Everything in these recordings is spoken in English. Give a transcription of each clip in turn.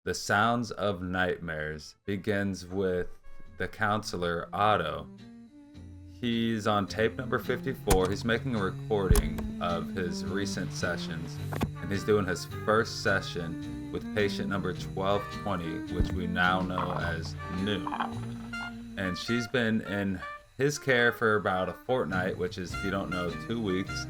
The Sounds of Nightmares begins with the counselor, Otto. He's on tape number 54. He's making a recording of his recent sessions, and he's doing his first session with patient number 1220, which we now know as Noone. And she's been in his care for about a fortnight, which is, if you don't know, 2 weeks.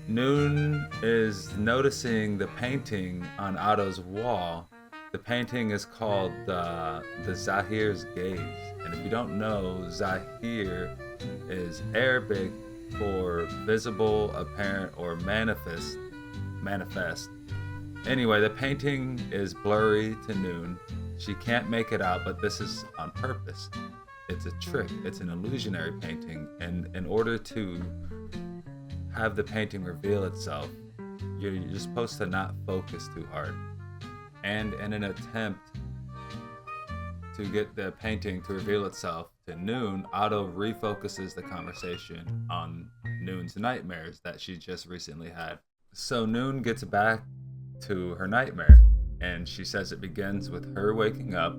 Noone is noticing the painting on Otto's wall. The painting is called the Zahir's Gaze. And if you don't know, Zahir is Arabic for visible, apparent, or manifest. Anyway, the painting is blurry to Noone. She can't make it out, but this is on purpose. It's a trick. It's an illusionary painting. And in order to have the painting reveal itself, you're supposed to not focus too hard. And in an attempt to get the painting to reveal itself to Noone, Otto refocuses the conversation on Noone's nightmares that she just recently had. So Noone gets back to her nightmare, and she says it begins with her waking up,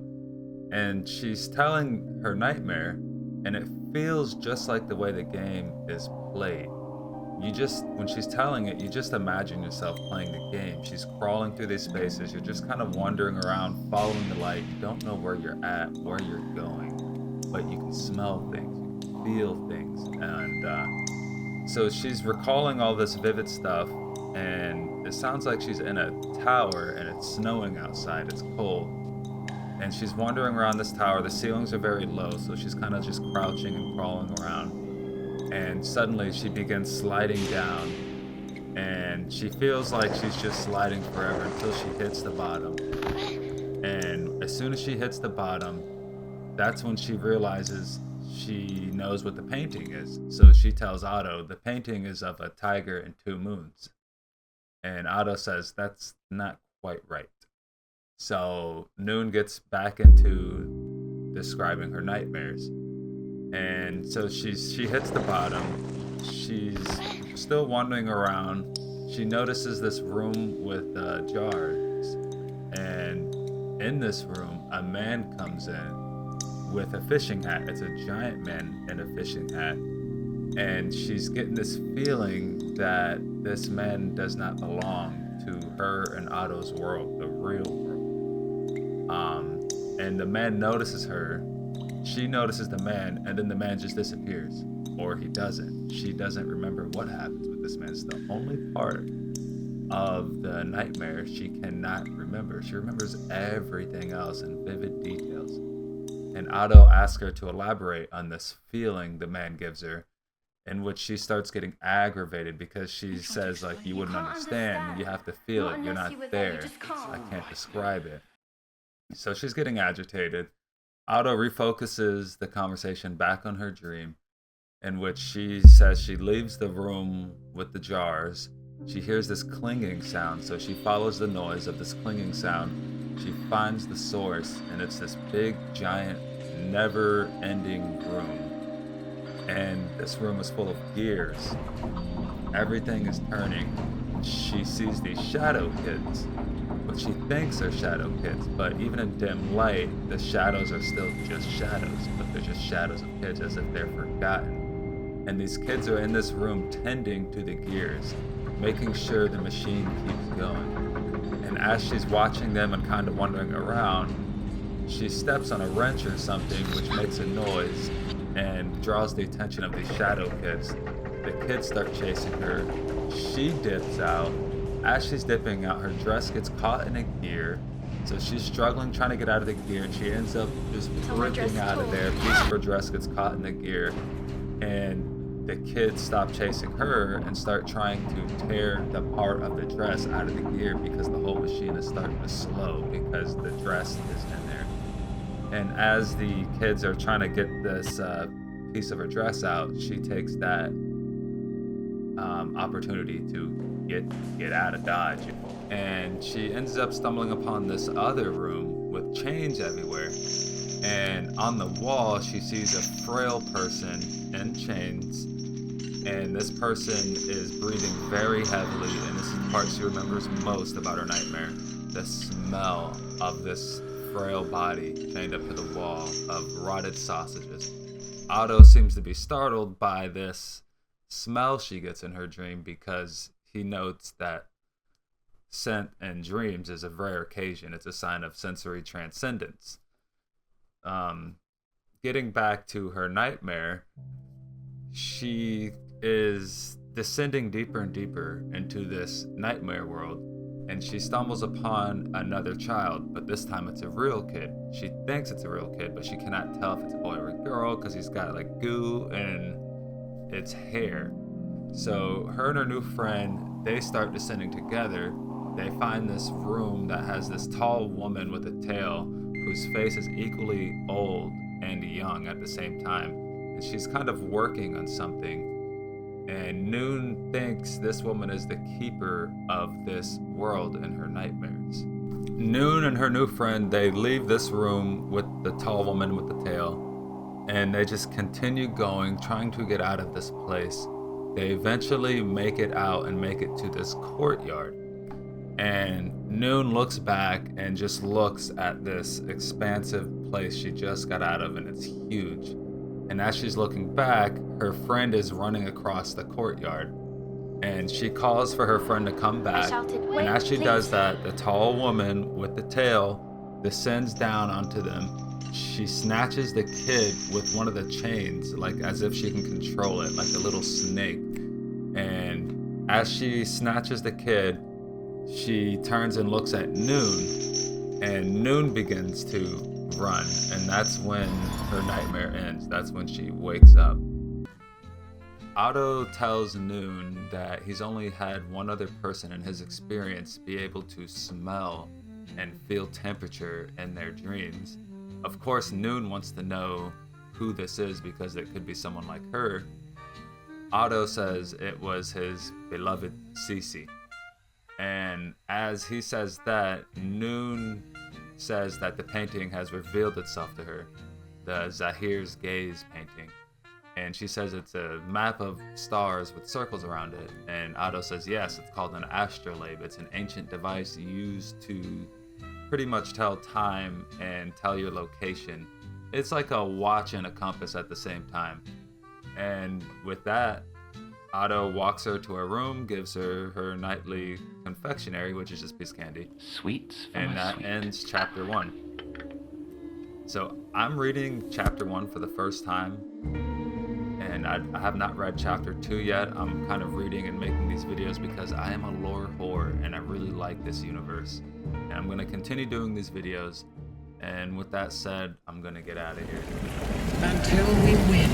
and she's telling her nightmare, and it feels just like the way the game is played. When she's telling it, you just imagine yourself playing the game. She's crawling through these spaces. You're just kind of wandering around, following the light. You don't know where you're at, where you're going, but you can smell things, you can feel things. And so she's recalling all this vivid stuff, and it sounds like she's in a tower, and it's snowing outside. It's cold. And she's wandering around this tower. The ceilings are very low, so she's kind of just crouching and crawling around. And suddenly she begins sliding down, and she feels like she's just sliding forever until she hits the bottom. And as soon as she hits the bottom, that's when she realizes she knows what the painting is. So she tells Otto the painting is of a tiger and 2 moons. And Otto says that's not quite right. So Noone gets back into describing her nightmares. And so she hits the bottom. She's still wandering around. She notices this room with jars. And in this room, a man comes in with a fishing hat. It's a giant man in a fishing hat. And she's getting this feeling that this man does not belong to her and Otto's world, the real world. And the man notices her. She notices the man, and then the man just disappears. Or he doesn't. She doesn't remember what happens with this man. It's the only part of the nightmare she cannot remember. She remembers everything else in vivid details. And Otto asks her to elaborate on this feeling the man gives her, in which she starts getting aggravated because she says, like, you wouldn't understand. You have to feel it. You're not there. I can't describe it. So she's getting agitated. Otto refocuses the conversation back on her dream, in which she says she leaves the room with the jars. She hears this clinging sound, so she follows the noise of this clinging sound. She finds the source, and it's this big, giant, never-ending room. And this room is full of gears. Everything is turning. She sees these shadow kids, what she thinks are shadow kids, but even in dim light, the shadows are still just shadows, but they're just shadows of kids as if they're forgotten. And these kids are in this room tending to the gears, making sure the machine keeps going. And as she's watching them and kind of wandering around, she steps on a wrench or something, which makes a noise and draws the attention of these shadow kids. The kids start chasing her. She dips out. As she's dipping out, her dress gets caught in a gear. So she's struggling, trying to get out of the gear, and she ends up just ripping out of there. A piece of her dress gets caught in the gear, and the kids stop chasing her and start trying to tear the part of the dress out of the gear because the whole machine is starting to slow because the dress is in there. And as the kids are trying to get this piece of her dress out, she takes that opportunity to get out of Dodge. And she ends up stumbling upon this other room with chains everywhere. And on the wall, she sees a frail person in chains. And this person is breathing very heavily. And this is the part she remembers most about her nightmare. The smell of this frail body chained up to the wall of rotted sausages. Otto seems to be startled by this smell she gets in her dream because he notes that scent in dreams is a rare occasion. It's a sign of sensory transcendence. Getting back to her nightmare, she is descending deeper and deeper into this nightmare world, and she stumbles upon another child, but this time it's a real kid. She thinks it's a real kid, but she cannot tell if it's a boy or a girl because he's got like goo in its hair. So her and her new friend, they start descending together. They find this room that has this tall woman with a tail whose face is equally old and young at the same time. And she's kind of working on something. And Noone thinks this woman is the keeper of this world in her nightmares. Noone and her new friend, they leave this room with the tall woman with the tail, and they just continue going, trying to get out of this place. They eventually make it out and make it to this courtyard. And Noone looks back and just looks at this expansive place she just got out of, and it's huge. And as she's looking back, her friend is running across the courtyard. And she calls for her friend to come back. And as she does that, the tall woman with the tail descends down onto them. She snatches the kid with one of the chains, like as if she can control it, like a little snake. And as she snatches the kid, she turns and looks at Noone. And Noone begins to run, and that's when her nightmare ends. That's when she wakes up. Otto tells Noone that he's only had one other person in his experience be able to smell and feel temperature in their dreams. Of course, Noone wants to know who this is because it could be someone like her. Otto says it was his beloved Cece. And as he says that, Noone says that the painting has revealed itself to her, the Zahir's Gaze painting. And she says it's a map of stars with circles around it. And Otto says yes, it's called an astrolabe. It's an ancient device used to pretty much tell time and tell your location. It's like a watch and a compass at the same time. And with that, Otto walks her to her room, gives her her nightly confectionery, which is just piece of candy. Sweets. And that ends chapter 1. So I'm reading chapter 1 for the first time, and I have not read chapter 2 yet. I'm kind of reading and making these videos because I am a lore whore and I really like this universe. And I'm going to continue doing these videos. And with that said, I'm going to get out of here. Until we win.